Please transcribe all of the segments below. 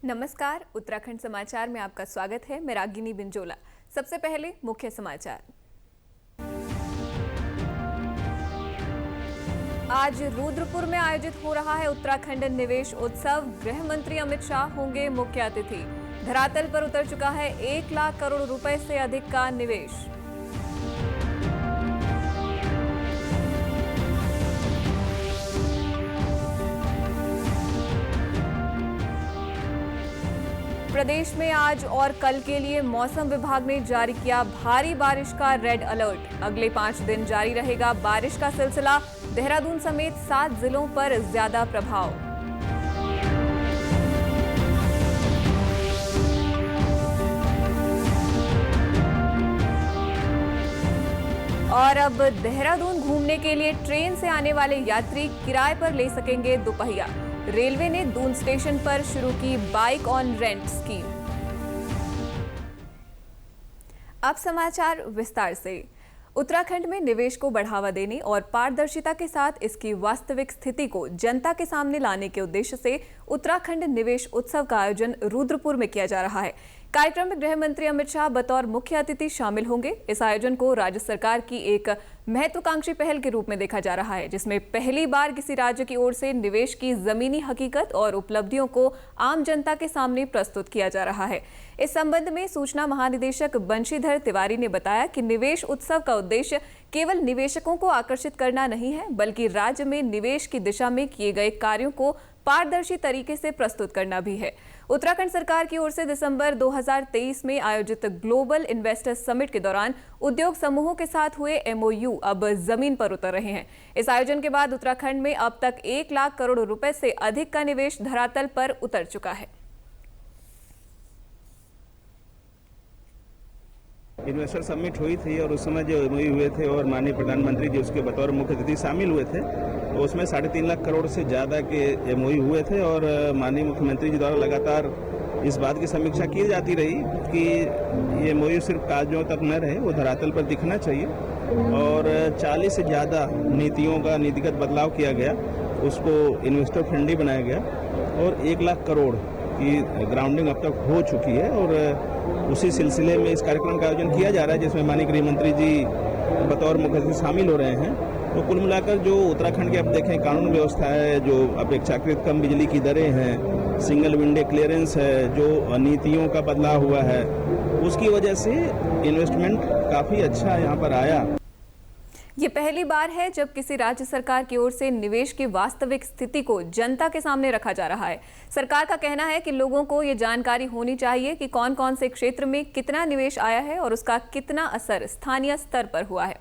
नमस्कार, उत्तराखंड समाचार में आपका स्वागत है। मैं रागिनी बिंजोला। सबसे पहले मुख्य समाचार। आज रुद्रपुर में आयोजित हो रहा है उत्तराखंड निवेश उत्सव। गृह मंत्री अमित शाह होंगे मुख्य अतिथि। धरातल पर उतर चुका है 1 लाख करोड़ रुपए से अधिक का निवेश। प्रदेश में आज और कल के लिए मौसम विभाग ने जारी किया भारी बारिश का रेड अलर्ट। अगले 5 दिन जारी रहेगा बारिश का सिलसिला। देहरादून समेत 7 जिलों पर ज्यादा प्रभाव। और अब देहरादून घूमने के लिए ट्रेन से आने वाले यात्री किराए पर ले सकेंगे दोपहिया। रेलवे ने दून स्टेशन पर शुरू की बाइक ऑन रेंट स्कीम। अब समाचार विस्तार से। उत्तराखंड में निवेश को बढ़ावा देने और पारदर्शिता के साथ इसकी वास्तविक स्थिति को जनता के सामने लाने के उद्देश्य से उत्तराखंड निवेश उत्सव का आयोजन रुद्रपुर में किया जा रहा है। कार्यक्रम में गृह मंत्री अमित शाह बतौर मुख्य अतिथि शामिल होंगे। इस आयोजन को राज्य सरकार की एक महत्वाकांक्षी पहल के रूप में देखा जा रहा है, जिसमें पहली बार किसी राज्य की ओर से निवेश की जमीनी हकीकत और उपलब्धियों को आम जनता के सामने प्रस्तुत किया जा रहा है। इस संबंध में सूचना महानिदेशक बंशीधर तिवारी ने बताया कि निवेश उत्सव का उद्देश्य केवल निवेशकों को आकर्षित करना नहीं है, बल्कि राज्य में निवेश की दिशा में किए गए कार्यों को पारदर्शी तरीके से प्रस्तुत करना भी है। उत्तराखंड सरकार की ओर से दिसंबर 2023 में आयोजित ग्लोबल इन्वेस्टर्स समिट के दौरान उद्योग समूहों के साथ हुए MOU अब जमीन पर उतर रहे हैं। इस आयोजन के बाद उत्तराखंड में अब तक 1 लाख करोड़ रुपए से अधिक का निवेश धरातल पर उतर चुका है। इन्वेस्टर समिट हुई थी और उस समय जो MOU हुए थे और माननीय प्रधानमंत्री जी उसके बतौर मुख्य अतिथि शामिल हुए थे, तो उसमें 3.5 लाख करोड़ से ज़्यादा के MOU हुए थे और माननीय मुख्यमंत्री जी द्वारा लगातार इस बात की समीक्षा की जाती रही कि ये MOU सिर्फ कागजों तक न रहे, वो धरातल पर दिखना चाहिए। और 40 से ज़्यादा नीतियों का नीतिगत बदलाव किया गया, उसको इन्वेस्टर फ्रेंडली बनाया गया और 1 लाख करोड़ की ग्राउंडिंग अब तक हो चुकी है। और उसी सिलसिले में इस कार्यक्रम का आयोजन किया जा रहा है, जिसमें माननीय गृह मंत्री जी बतौर मुख्य अतिथि शामिल हो रहे हैं। तो कुल मिलाकर जो उत्तराखंड की अब देखें कानून व्यवस्था है, जो अपेक्षाकृत कम बिजली की दरें हैं, सिंगल विंडो क्लियरेंस है, जो नीतियों का बदलाव हुआ है, उसकी वजह से इन्वेस्टमेंट काफ़ी अच्छा यहाँ पर आया। ये पहली बार है जब किसी राज्य सरकार की ओर से निवेश की वास्तविक स्थिति को जनता के सामने रखा जा रहा है। सरकार का कहना है कि लोगों को ये जानकारी होनी चाहिए कि कौन कौन से क्षेत्र में कितना निवेश आया है और उसका कितना असर स्थानीय स्तर पर हुआ है।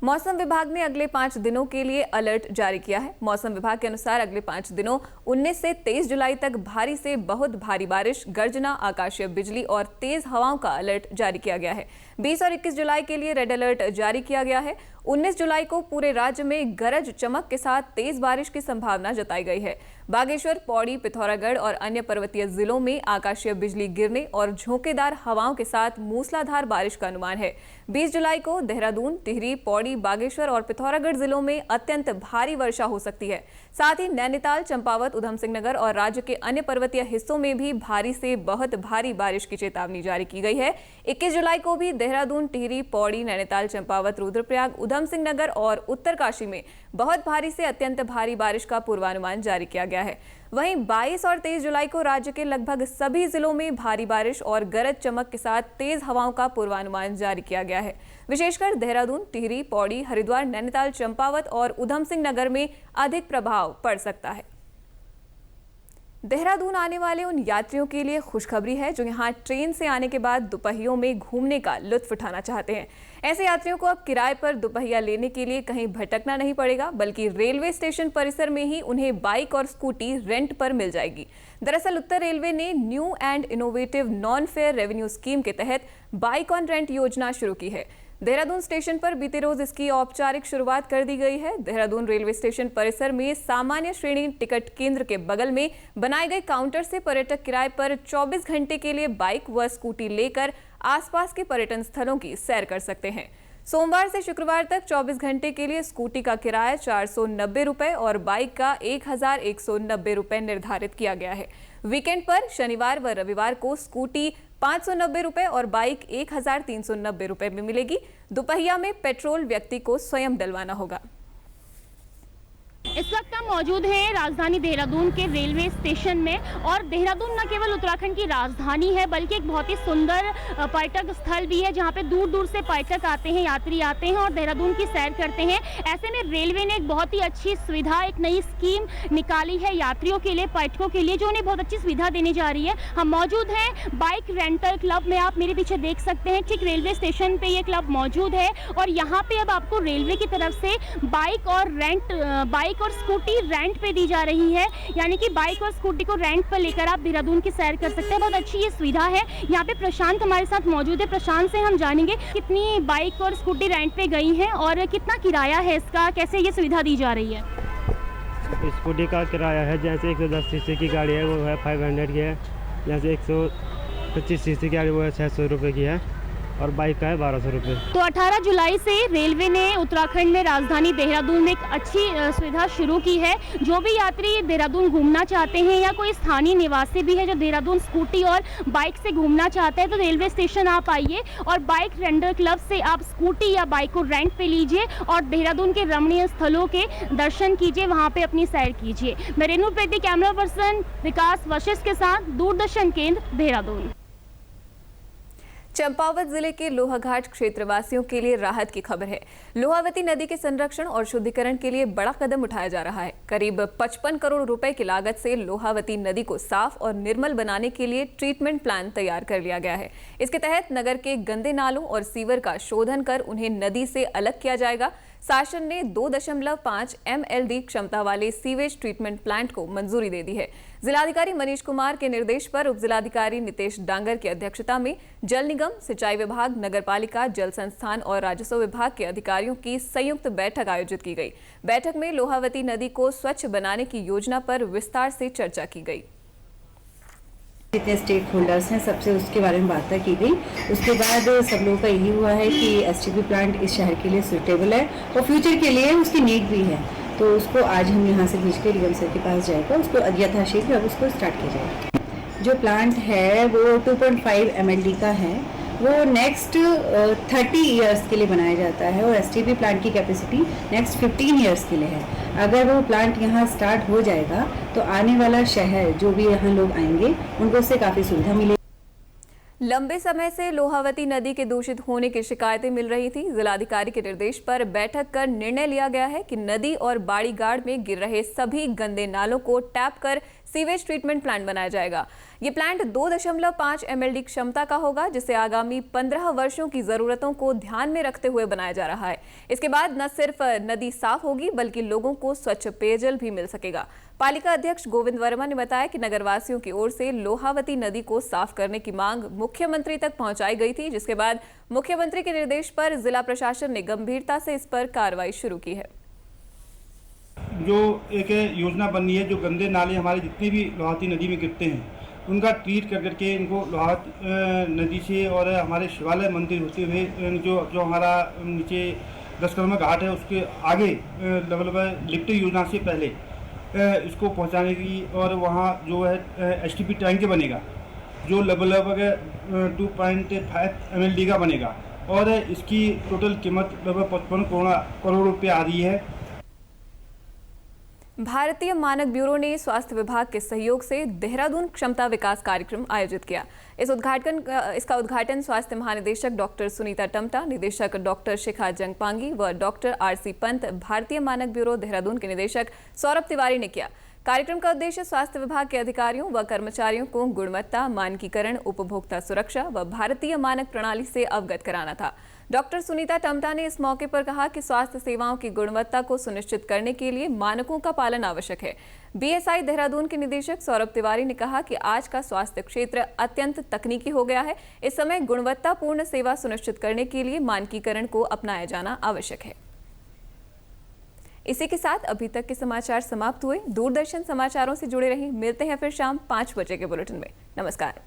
मौसम विभाग ने अगले 5 दिनों के लिए अलर्ट जारी किया है। मौसम विभाग के अनुसार अगले 5 दिनों 19 से 23 जुलाई तक भारी से बहुत भारी बारिश, गर्जना, आकाशीय बिजली और तेज हवाओं का अलर्ट जारी किया गया है। 20 और 21 जुलाई के लिए रेड अलर्ट जारी किया गया है। 19 जुलाई को पूरे राज्य में गरज चमक के साथ तेज बारिश की संभावना जताई गई है। बागेश्वर, पौड़ी, पिथौरागढ़ और अन्य पर्वतीय जिलों में आकाशीय बिजली गिरने और झोंकेदार हवाओं के साथ मूसलाधार बारिश का अनुमान है। 20 जुलाई को देहरादून, टिहरी, पौड़ी, बागेश्वर और पिथौरागढ़ जिलों में अत्यंत भारी वर्षा हो सकती है। साथ ही नैनीताल, चंपावत, उधम सिंह नगर और राज्य के अन्य पर्वतीय हिस्सों में भी भारी से बहुत भारी बारिश की चेतावनी जारी की गई है। 21 जुलाई को भी देहरादून, टिहरी, पौड़ी, नैनीताल, चंपावत, रुद्रप्रयाग, उधम सिंह नगर और उत्तरकाशी में बहुत भारी से अत्यंत भारी बारिश का पूर्वानुमान जारी किया गया है। वहीं 22 और 23 जुलाई को राज्य के लगभग सभी जिलों में भारी बारिश और गरज चमक के साथ तेज हवाओं का पूर्वानुमान जारी किया गया है। विशेषकर देहरादून, टिहरी, पौड़ी, हरिद्वार, नैनीताल, चंपावत और उधम सिंह नगर में अधिक प्रभाव पड़ सकता है। देहरादून आने वाले उन यात्रियों के लिए खुशखबरी है जो यहां ट्रेन से आने के बाद दोपहियों में घूमने का लुत्फ उठाना चाहते हैं। ऐसे यात्रियों को अब किराए पर दोपहिया लेने के लिए कहीं भटकना नहीं पड़ेगा, बल्कि रेलवे स्टेशन परिसर में ही उन्हें बाइक और स्कूटी रेंट पर मिल जाएगी। दरअसल उत्तर रेलवे ने new and innovative non fair revenue scheme के तहत बाइक ऑन रेंट योजना शुरू की है। देहरादून स्टेशन पर बीते रोज इसकी औपचारिक शुरुआत कर दी गई है। देहरादून रेलवे स्टेशन परिसर में सामान्य श्रेणी टिकट केंद्र के बगल में बनाए गए काउंटर से पर्यटक किराए पर 24 घंटे के लिए बाइक व स्कूटी लेकर आसपास के पर्यटन स्थलों की सैर कर सकते हैं। सोमवार से शुक्रवार तक 24 घंटे के लिए स्कूटी का किराया 490 रुपए और बाइक का 1190 रुपए निर्धारित किया गया है। वीकेंड पर शनिवार व रविवार को स्कूटी 590 रुपए और बाइक 1390 रुपए में मिलेगी। दोपहिया में पेट्रोल व्यक्ति को स्वयं डलवाना होगा। इस वक्त हम मौजूद हैं राजधानी देहरादून के रेलवे स्टेशन में और देहरादून न केवल उत्तराखंड की राजधानी है बल्कि एक बहुत ही सुंदर पर्यटक स्थल भी है जहां पे दूर दूर से पर्यटक आते हैं, यात्री आते हैं और देहरादून की सैर करते हैं। ऐसे में रेलवे ने एक बहुत ही अच्छी सुविधा, एक नई स्कीम निकाली है यात्रियों के लिए, पर्यटकों के लिए, जो उन्हें बहुत अच्छी सुविधा देने जा रही है। हम मौजूद हैं बाइक रेंटल क्लब में, आप मेरे पीछे देख सकते हैं। ठीक रेलवे स्टेशन पे ये क्लब मौजूद है और यहाँ पे अब आपको रेलवे की तरफ से बाइक और स्कूटी रेंट पे दी जा रही है, यानी कि बाइक और स्कूटी को रेंट पर लेकर आप देहरादून की सैर कर सकते हैं। बहुत अच्छी ये सुविधा है। यहाँ पे प्रशांत हमारे साथ मौजूद है। प्रशांत से हम जानेंगे कितनी बाइक और स्कूटी रेंट पे गई हैं और कितना किराया है इसका, कैसे ये सुविधा दी जा रही है। स्कूटी का किराया है, जैसे 110 सीसी की गाड़ी है वो है 500 की है, जैसे 125 सीसी की गाड़ी वो है 600 रुपये की है और बाइक का है 1200 रुपये। तो 18 जुलाई से रेलवे ने उत्तराखंड में राजधानी देहरादून में एक अच्छी सुविधा शुरू की है। जो भी यात्री देहरादून घूमना चाहते हैं या कोई स्थानीय निवासी भी है जो देहरादून स्कूटी और बाइक से घूमना चाहते हैं तो रेलवे स्टेशन आप आइए और बाइक रेंटल क्लब से आप स्कूटी या बाइक को रेंट पे लीजिए और देहरादून के रमणीय स्थलों के दर्शन कीजिए, वहाँ पे अपनी सैर कीजिए। मैं रेणु पेटी, कैमरा पर्सन विकास वशिष्ठ के साथ, दूरदर्शन केंद्र देहरादून। चंपावत जिले के लोहाघाट क्षेत्रवासियों के लिए राहत की खबर है। लोहावती नदी के संरक्षण और शुद्धिकरण के लिए बड़ा कदम उठाया जा रहा है। करीब 55 करोड़ रुपए की लागत से लोहावती नदी को साफ और निर्मल बनाने के लिए ट्रीटमेंट प्लान तैयार कर लिया गया है। इसके तहत नगर के गंदे नालों और सीवर का शोधन कर उन्हें नदी से अलग किया जाएगा। शासन ने 2.5 MLD क्षमता वाले सीवेज ट्रीटमेंट प्लांट को मंजूरी दे दी है। जिलाधिकारी मनीष कुमार के निर्देश पर उपजिलाधिकारी नितेश डांगर की अध्यक्षता में जल निगम, सिंचाई विभाग, नगरपालिका, जल संस्थान और राजस्व विभाग के अधिकारियों की संयुक्त बैठक आयोजित की गई। बैठक में लोहावती नदी को स्वच्छ बनाने की योजना पर विस्तार से चर्चा की गई। जितने स्टेक होल्डर्स हैं सबसे उसके बारे में बात की गई। उसके बाद सब लोगों का यही हुआ है कि STP प्लांट इस शहर के लिए सूटेबल है और फ्यूचर के लिए उसकी नीड भी है, तो उसको आज हम यहाँ से भेज के डीएम सर के पास जाएगा, उसको यथाशीघ्र अब उसको स्टार्ट किया जाएगा। जो प्लांट है वो 2.5 MLD का है, वो नेक्स्ट 30 ईयर्स के लिए बनाया जाता है और STP प्लांट की कैपेसिटी नेक्स्ट 15 ईयर्स के लिए है। अगर वो प्लांट यहाँ स्टार्ट हो जाएगा तो आने वाला शहर जो भी यहाँ लोग आएंगे उनको उससे काफ़ी सुविधा मिलेगी। लंबे समय से लोहावती नदी के दूषित होने की शिकायतें मिल रही थी। जिलाधिकारी के निर्देश पर बैठक कर निर्णय लिया गया है कि नदी और बाड़ीगाड़ में गिर रहे सभी गंदे नालों को टैप कर सीवेज ट्रीटमेंट प्लांट बनाया जाएगा। ये प्लांट 2.5 MLD क्षमता का होगा, जिसे आगामी 15 वर्षों की जरूरतों को ध्यान में रखते हुए बनाया जा रहा है। इसके बाद न सिर्फ नदी साफ होगी बल्कि लोगों को स्वच्छ पेयजल भी मिल सकेगा। पालिका अध्यक्ष गोविंद वर्मा ने बताया कि नगरवासियों की ओर से लोहावती नदी को साफ करने की मांग मुख्यमंत्री तक पहुंचाई गई थी, जिसके बाद मुख्यमंत्री के निर्देश पर जिला प्रशासन ने गंभीरता से इस पर कार्रवाई शुरू की है। जो एक योजना बननी है, जो गंदे नाले हमारे जितने भी लोहावती नदी में गिरते हैं उनका ट्रीट कर करके इनको लोहावती नदी से और हमारे शिवालय मंदिर होते हुए जो हमारा नीचे दशकर्मा घाट है उसके आगे लगभग लिफ्ट योजना से पहले इसको पहुंचाने की, और वहाँ जो है STP टैंक बनेगा जो लगभग 2.5 MLD का बनेगा और इसकी टोटल कीमत लगभग 55 करोड़ रुपये आ रही है। भारतीय मानक ब्यूरो ने स्वास्थ्य विभाग के सहयोग से देहरादून क्षमता विकास कार्यक्रम आयोजित किया। इसका उद्घाटन स्वास्थ्य महानिदेशक डॉक्टर सुनीता टम्टा, निदेशक डॉक्टर शिखा जंगपांगी व डॉक्टर RC पंत, भारतीय मानक ब्यूरो देहरादून के निदेशक सौरभ तिवारी ने किया। कार्यक्रम का उद्देश्य स्वास्थ्य विभाग के अधिकारियों व कर्मचारियों को गुणवत्ता, मानकीकरण, उपभोक्ता सुरक्षा व भारतीय मानक प्रणाली से अवगत कराना था। डॉक्टर सुनीता टम्टा ने इस मौके पर कहा कि स्वास्थ्य सेवाओं की गुणवत्ता को सुनिश्चित करने के लिए मानकों का पालन आवश्यक है। BSI देहरादून के निदेशक सौरभ तिवारी ने कहा कि आज का स्वास्थ्य क्षेत्र अत्यंत तकनीकी हो गया है। इस समय गुणवत्तापूर्ण सेवा सुनिश्चित करने के लिए मानकीकरण को अपनाया जाना आवश्यक है। इसी के साथ अभी तक के समाचार समाप्त हुए। दूरदर्शन समाचारों से जुड़े रहिए। मिलते हैं फिर शाम 5 बजे के बुलेटिन में। नमस्कार।